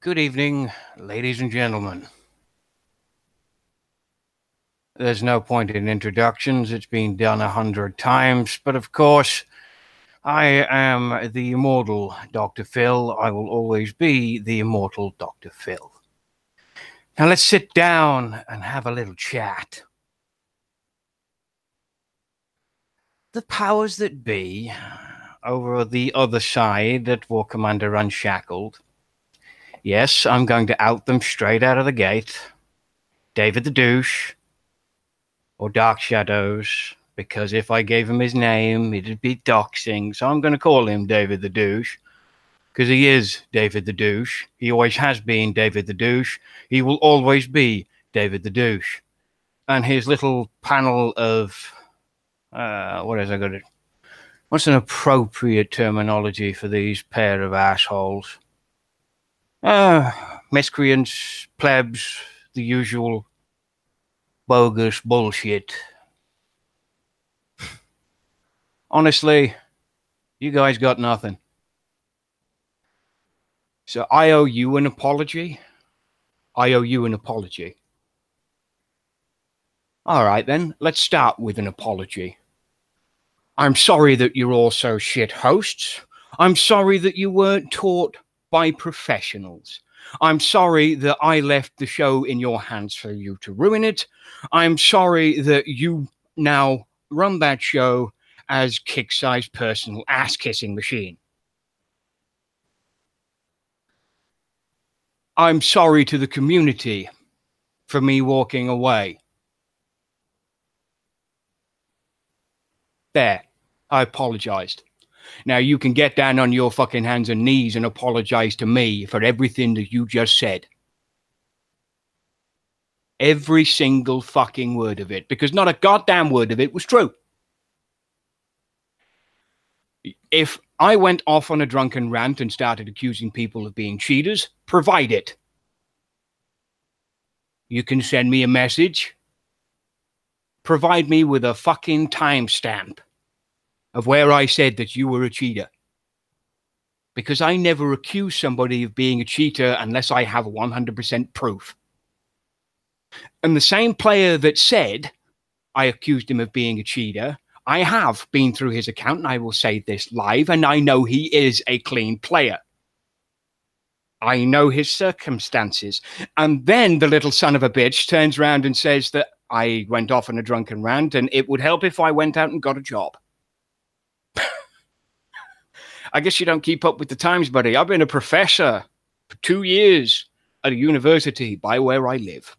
Good evening, ladies and gentlemen. There's no point in introductions, it's been done 100 times, but of course, I am the immortal Dr. Phil. I will always be the immortal Dr. Phil. Now let's sit down and have a little chat. The powers that be over the other side at War Commander Unshackled. Yes, I'm going to out them straight out of the gate. David the Douche, or Dark Shadows, because if I gave him his name, it'd be doxing. So I'm going to call him David the Douche, because he is David the Douche. He always has been David the Douche. He will always be David the Douche. And his little panel of, what's an appropriate terminology for these pair of assholes? Miscreants, plebs, the usual bogus bullshit. Honestly, you guys got nothing. So I owe you an apology. I owe you an apology. All right, then, let's start with an apology. I'm sorry that you're all so shit hosts. I'm sorry that you weren't taught by professionals. I'm sorry that I left the show in your hands for you to ruin it. I'm sorry that you now run that show as Kick-Size personal ass-kissing machine. I'm sorry to the community for me walking away. There, I apologized. Now you can get down on your fucking hands and knees and apologize to me for everything that you just said. Every single fucking word of it, because not a goddamn word of it was true. If I went off on a drunken rant and started accusing people of being cheaters, provide it. You can send me a message. Provide me with a fucking timestamp of where I said that you were a cheater. Because I never accuse somebody of being a cheater unless I have 100% proof. And the same player that said I accused him of being a cheater, I have been through his account, and I will say this live, and I know he is a clean player. I know his circumstances. And then the little son of a bitch turns around and says that I went off on a drunken rant and it would help if I went out and got a job. I guess you don't keep up with the times, buddy. I've been a professor for 2 years at a university by where I live.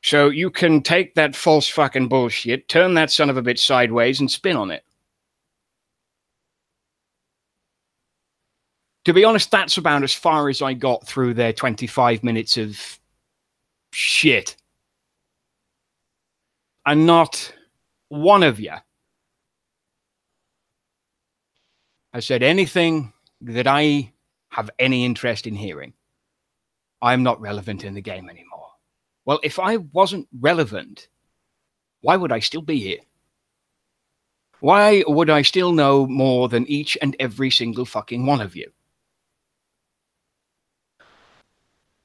So you can take that false fucking bullshit, turn that son of a bitch sideways and spin on it. To be honest, that's about as far as I got through their 25 minutes of shit. And not one of you has said anything that I have any interest in hearing. I'm not relevant in the game anymore. Well, if I wasn't relevant, why would I still be here? Why would I still know more than each and every single fucking one of you?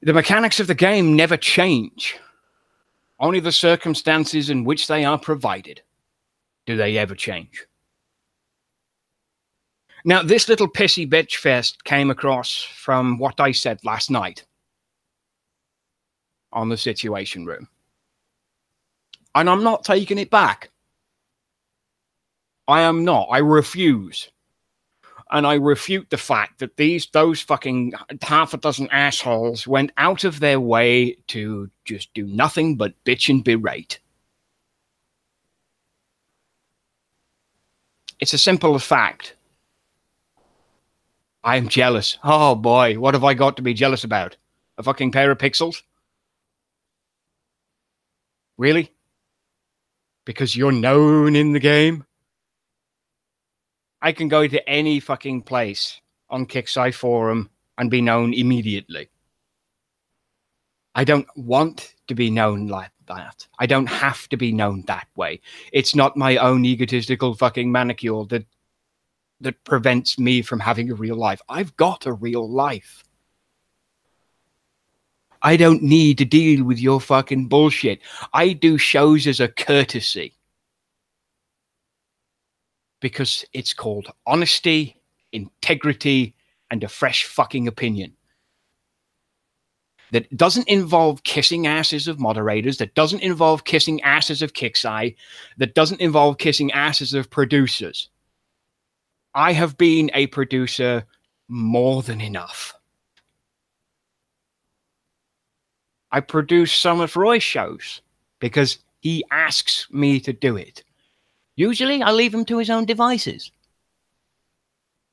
The mechanics of the game never change. Only the circumstances in which they are provided do they ever change. Now, this little pissy bitch fest came across from what I said last night on the Situation Room. And I'm not taking it back. I am not. I refuse. And I refute the fact that those fucking half a dozen assholes went out of their way to just do nothing but bitch and berate. It's a simple fact. I'm jealous. Oh boy, what have I got to be jealous about? A fucking pair of pixels? Really? Because you're known in the game? I can go to any fucking place on Kickside Forum and be known immediately. I don't want to be known like that. I don't have to be known that way. It's not my own egotistical fucking manicure that prevents me from having a real life. I've got a real life. I don't need to deal with your fucking bullshit. I do shows as a courtesy. Because it's called honesty, integrity, and a fresh fucking opinion. That doesn't involve kissing asses of moderators, that doesn't involve kissing asses of Kixeye, that doesn't involve kissing asses of producers. I have been a producer more than enough. I produce some of Roy's shows because he asks me to do it. Usually, I leave him to his own devices.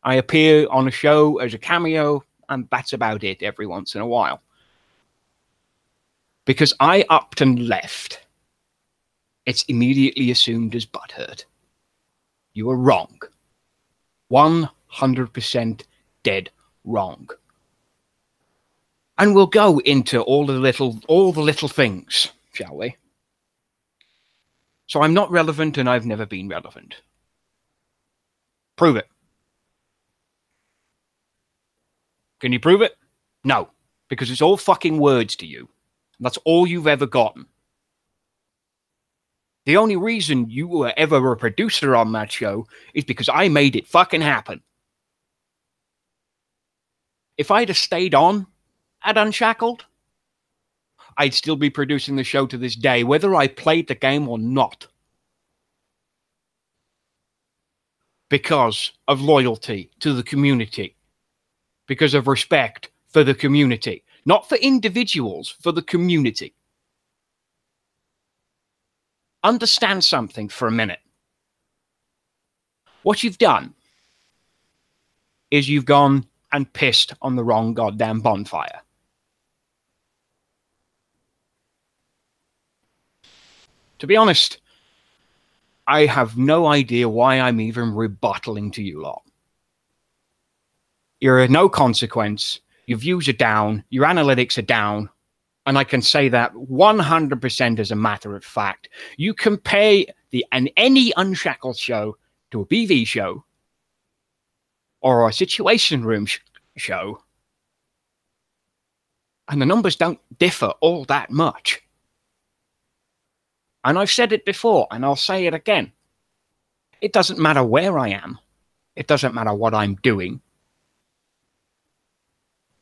I appear on a show as a cameo, and that's about it every once in a while. Because I upped and left, it's immediately assumed as butthurt. You are wrong. 100% dead wrong. And we'll go into all the little things, shall we? So I'm not relevant and I've never been relevant. Prove it. Can you prove it? No, because it's all fucking words to you. That's all you've ever gotten. The only reason you were ever a producer on that show is because I made it fucking happen. If I'd have stayed on at Unshackled, I'd still be producing the show to this day, whether I played the game or not. Because of loyalty to the community. Because of respect for the community. Not for individuals, for the community. Understand something for a minute. What you've done is you've gone and pissed on the wrong goddamn bonfire. To be honest, I have no idea why I'm even rebuttaling to you lot. You're no consequence. Your views are down. Your analytics are down. And I can say that 100% as a matter of fact. You compare any Unshackled show to a BV show or a Situation Room show, and the numbers don't differ all that much. And I've said it before, and I'll say it again. It doesn't matter where I am. It doesn't matter what I'm doing.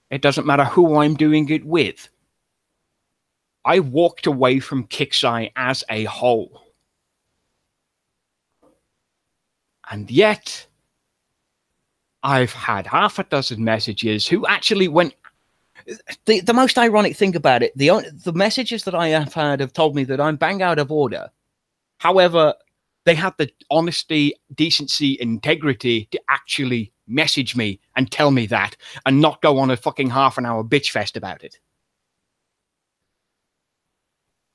It doesn't matter who I'm doing it with. I walked away from Kixeye as a whole. And yet, I've had half a dozen messages who actually went... The most ironic thing about it, the messages that I have had have told me that I'm bang out of order. However, they had the honesty, decency, integrity to actually message me and tell me that and not go on a fucking half an hour bitch fest about it.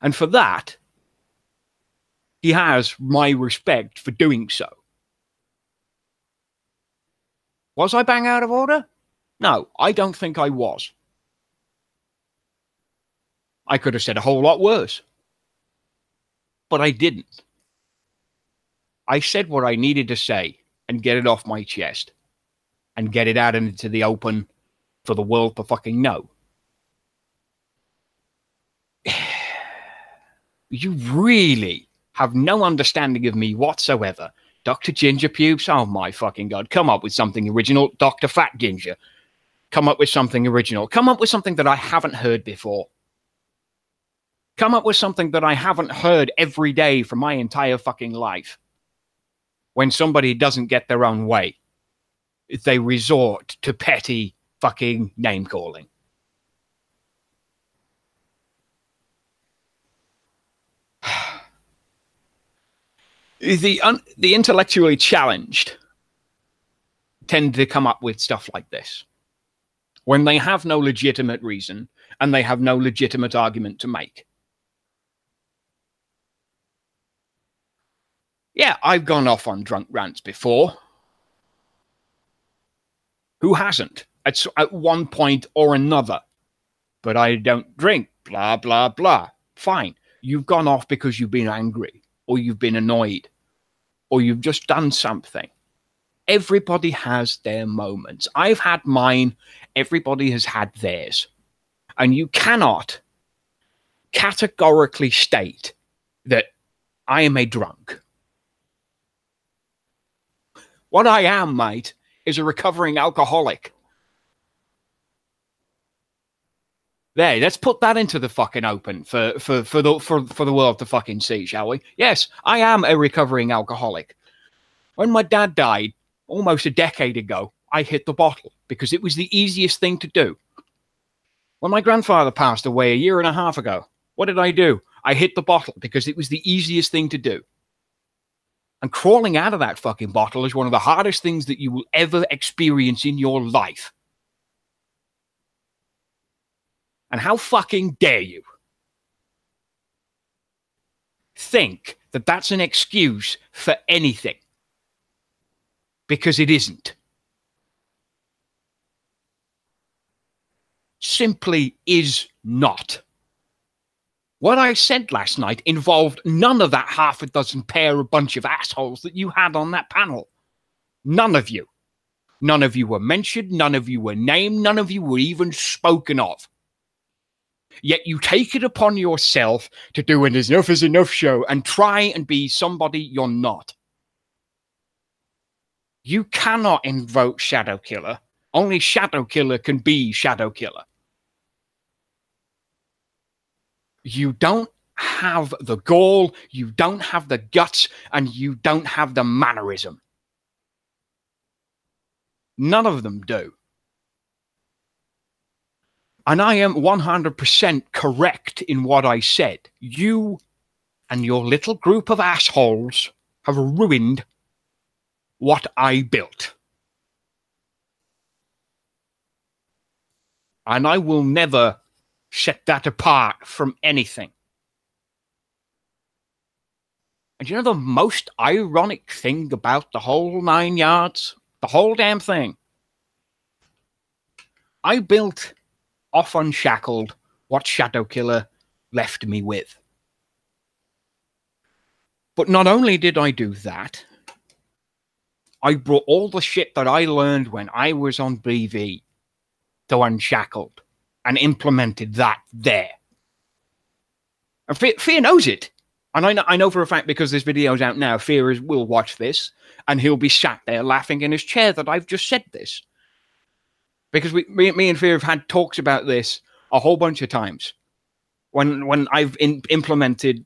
And for that, he has my respect for doing so. Was I bang out of order? No, I don't think I was. I could have said a whole lot worse. But I didn't. I said what I needed to say and get it off my chest. And get it out into the open for the world to fucking know. You really have no understanding of me whatsoever. Dr. Ginger Pubes, oh my fucking God. Come up with something original. Dr. Fat Ginger. Come up with something original. Come up with something that I haven't heard before. Come up with something that I haven't heard every day for my entire fucking life. When somebody doesn't get their own way, they resort to petty fucking name calling. The intellectually challenged tend to come up with stuff like this when they have no legitimate reason and they have no legitimate argument to make. Yeah, I've gone off on drunk rants before. Who hasn't? At one point or another. But I don't drink, blah, blah, blah. Fine. You've gone off because you've been angry, or you've been annoyed, or you've just done something. Everybody has their moments. I've had mine. Everybody has had theirs. And you cannot categorically state that I am a drunk. What I am, mate, is a recovering alcoholic. There, let's put that into the fucking open for the world to fucking see, shall we? Yes, I am a recovering alcoholic. When my dad died almost a decade ago, I hit the bottle because it was the easiest thing to do. When my grandfather passed away a year and a half ago, what did I do? I hit the bottle because it was the easiest thing to do. And crawling out of that fucking bottle is one of the hardest things that you will ever experience in your life. And how fucking dare you think that that's an excuse for anything? Because it isn't. Simply is not. What I said last night involved none of that half a dozen pair of bunch of assholes that you had on that panel. None of you. None of you were mentioned. None of you were named. None of you were even spoken of. Yet you take it upon yourself to do an enough is enough show and try and be somebody you're not. You cannot invoke Shadow Killer. Only Shadow Killer can be Shadow Killer. You don't have the gall, you don't have the guts, and you don't have the mannerism. None of them do. And I am 100% correct in what I said. You and your little group of assholes have ruined what I built. And I will never set that apart from anything. And you know the most ironic thing about the whole 9 yards? The whole damn thing. I built off Unshackled what Shadow Killer left me with. But not only did I do that, I brought all the shit that I learned when I was on BV to Unshackled and implemented that there. And Fear knows it. And I know for a fact, because this video's out now, Fear will watch this and he'll be sat there laughing in his chair that I've just said this. Because me and Fear have had talks about this a whole bunch of times. When I've implemented,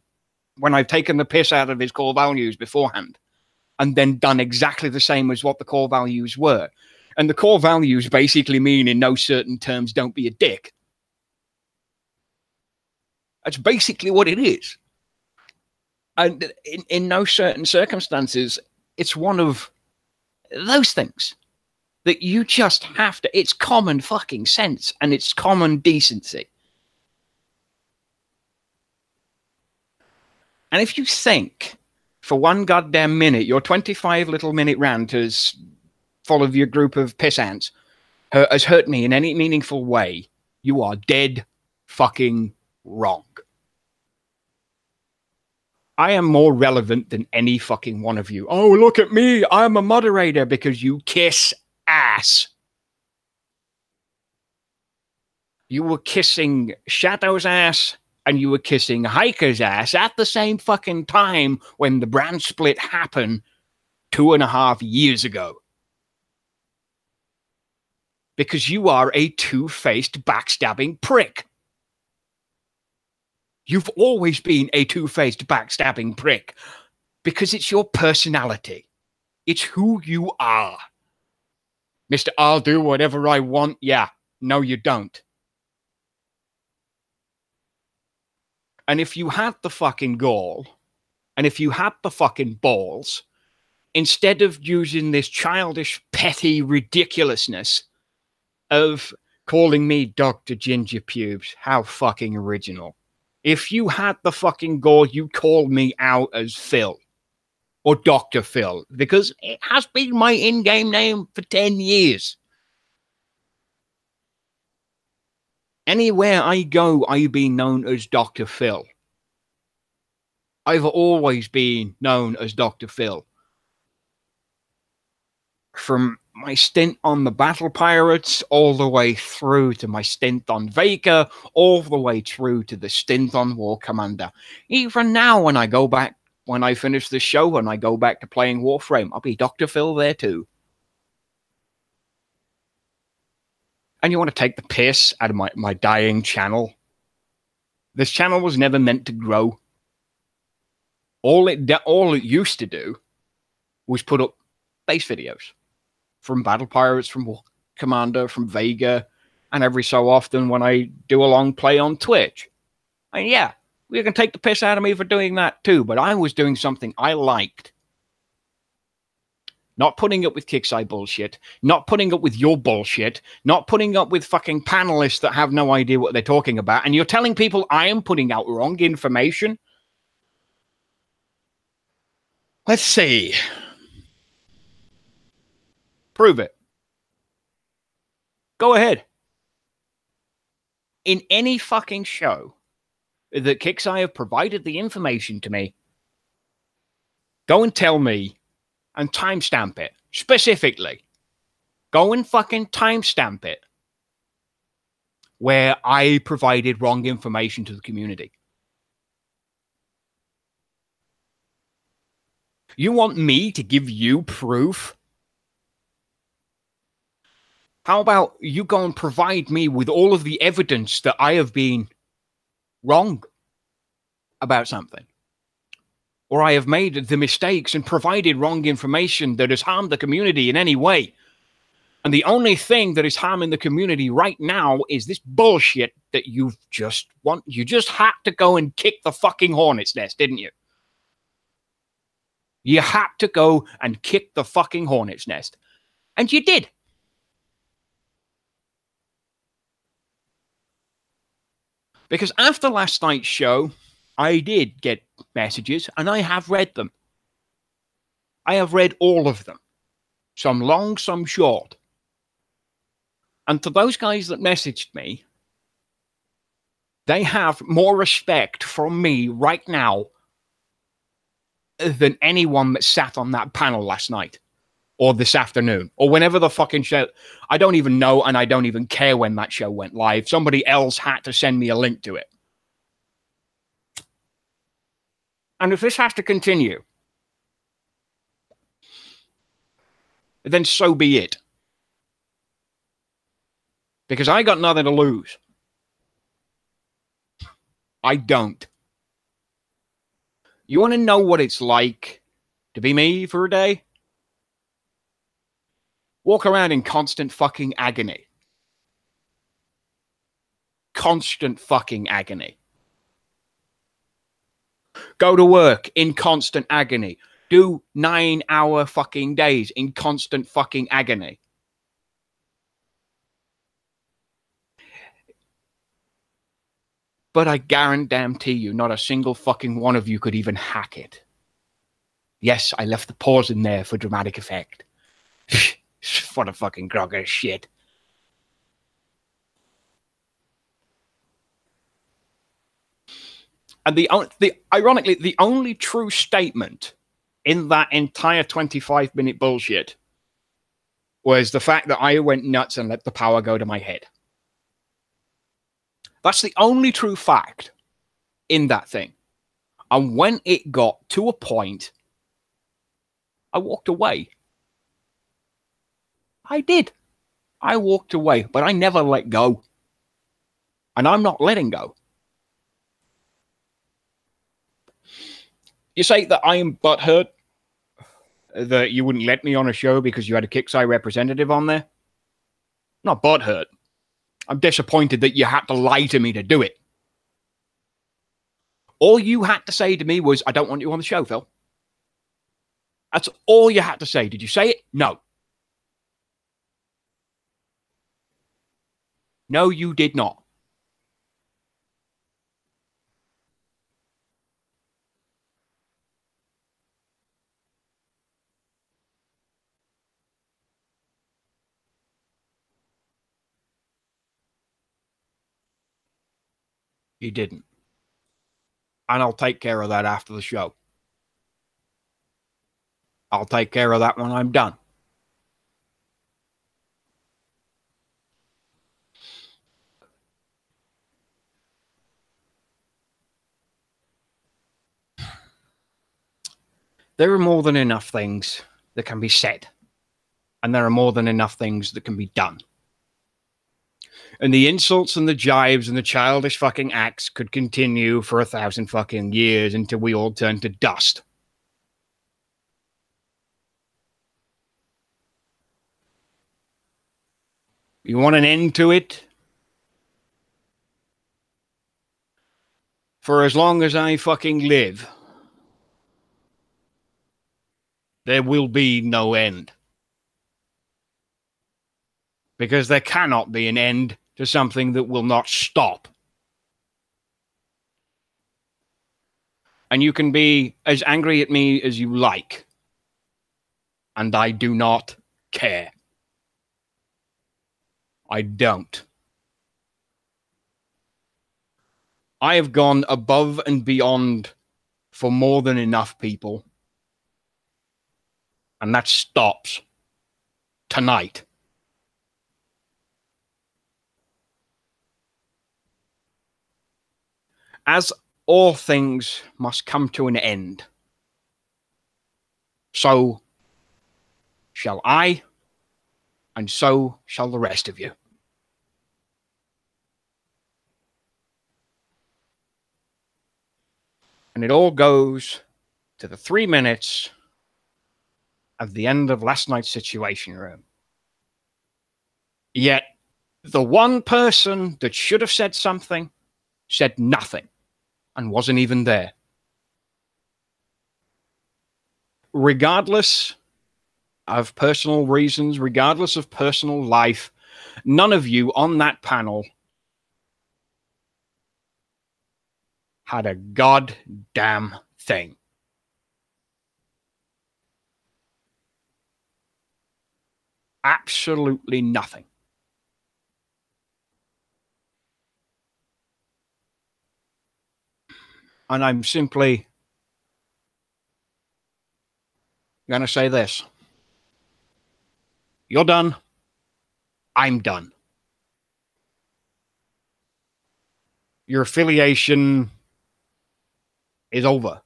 when I've taken the piss out of his core values beforehand and then done exactly the same as what the core values were. And the core values basically mean, in no certain terms, don't be a dick. That's basically what it is. And in no certain circumstances, it's one of those things that you just have to, it's common fucking sense and it's common decency. And if you think for one goddamn minute, your 25 little minute rant is full of your group of piss ants has hurt me in any meaningful way, you are dead fucking wrong. I am more relevant than any fucking one of you. Oh, look at me. I'm a moderator because you kiss ass. You were kissing Shadow's ass and you were kissing Hiker's ass at the same fucking time when the brand split happened 2.5 years ago. Because you are a two-faced backstabbing prick. You've always been a two-faced backstabbing prick because it's your personality. It's who you are. Mr. I'll do whatever I want. Yeah, no, you don't. And if you had the fucking gall, and if you had the fucking balls, instead of using this childish, petty ridiculousness of calling me Dr. Ginger Pubes, how fucking original. If you had the fucking gall, you called me out as Phil. Or Dr. Phil. Because it has been my in-game name for 10 years. Anywhere I go, I've been known as Dr. Phil. I've always been known as Dr. Phil. From my stint on the Battle Pirates, all the way through to my stint on Vega, all the way through to the stint on War Commander. Even now, when I go back, when I finish the show and I go back to playing Warframe, I'll be Dr. Phil there too. And you want to take the piss out of my dying channel? This channel was never meant to grow. All it used to do was put up base videos from Battle Pirates, from War Commander, from Vega, and every so often when I do a long play on Twitch. And yeah, you can take the piss out of me for doing that too, but I was doing something I liked. Not putting up with Kixeye bullshit, not putting up with your bullshit, not putting up with fucking panelists that have no idea what they're talking about, and you're telling people I am putting out wrong information? Let's see. Prove it. Go ahead. In any fucking show that Kixeye have provided the information to me, go and tell me and timestamp it. Specifically. Go and fucking timestamp it where I provided wrong information to the community. You want me to give you proof? How about you go and provide me with all of the evidence that I have been wrong about something? Or I have made the mistakes and provided wrong information that has harmed the community in any way. And the only thing that is harming the community right now is this bullshit that you just had to go and kick the fucking hornet's nest, didn't you? You had to go and kick the fucking hornet's nest. And you did. Because after last night's show, I did get messages, and I have read them. I have read all of them. Some long, some short. And to those guys that messaged me, they have more respect from me right now than anyone that sat on that panel last night. Or this afternoon. Or whenever the fucking show... I don't even know, and I don't even care when that show went live. Somebody else had to send me a link to it. And if this has to continue, then so be it. Because I got nothing to lose. I don't. You want to know what it's like to be me for a day? Walk around in constant fucking agony. Constant fucking agony. Go to work in constant agony. Do 9-hour fucking days in constant fucking agony. But I guarantee you, not a single fucking one of you could even hack it. Yes, I left the pause in there for dramatic effect. What a fucking crock of shit. And ironically, the only true statement in that entire 25-minute bullshit was the fact that I went nuts and let the power go to my head. That's the only true fact in that thing. And when it got to a point, I walked away. I did. I walked away, but I never let go. And I'm not letting go. You say that I am butthurt that you wouldn't let me on a show because you had a Kixeye representative on there? Not butthurt. I'm disappointed that you had to lie to me to do it. All you had to say to me was, I don't want you on the show, Phil. That's all you had to say. Did you say it? No. No, you did not. You didn't. And I'll take care of that after the show. I'll take care of that when I'm done. There are more than enough things that can be said, and there are more than enough things that can be done. And the insults and the jibes and the childish fucking acts could continue for 1,000 fucking years until we all turn to dust. You want an end to it? For as long as I fucking live, there will be no end. Because there cannot be an end to something that will not stop. And you can be as angry at me as you like. And I do not care. I don't. I have gone above and beyond for more than enough people. And that stops tonight. As all things must come to an end, so shall I, and so shall the rest of you. And it all goes to the 3 minutes of the end of last night's Situation Room. Yet, the one person that should have said something said nothing and wasn't even there. Regardless of personal reasons, regardless of personal life, none of you on that panel had a goddamn thing. Absolutely nothing. And I'm simply going to say this. You're done. I'm done. Your affiliation is over.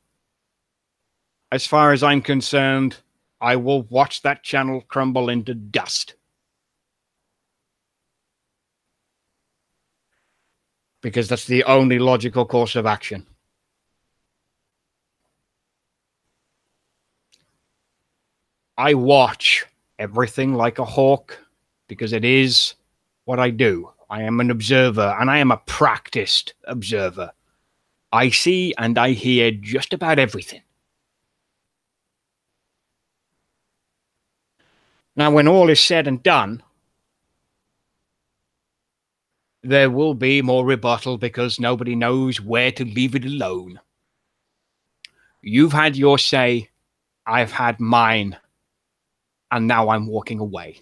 As far as I'm concerned, I will watch that channel crumble into dust. Because that's the only logical course of action. I watch everything like a hawk because it is what I do. I am an observer, and I am a practiced observer. I see and I hear just about everything. Now, when all is said and done, there will be more rebuttal because nobody knows where to leave it alone. You've had your say, I've had mine, and now I'm walking away.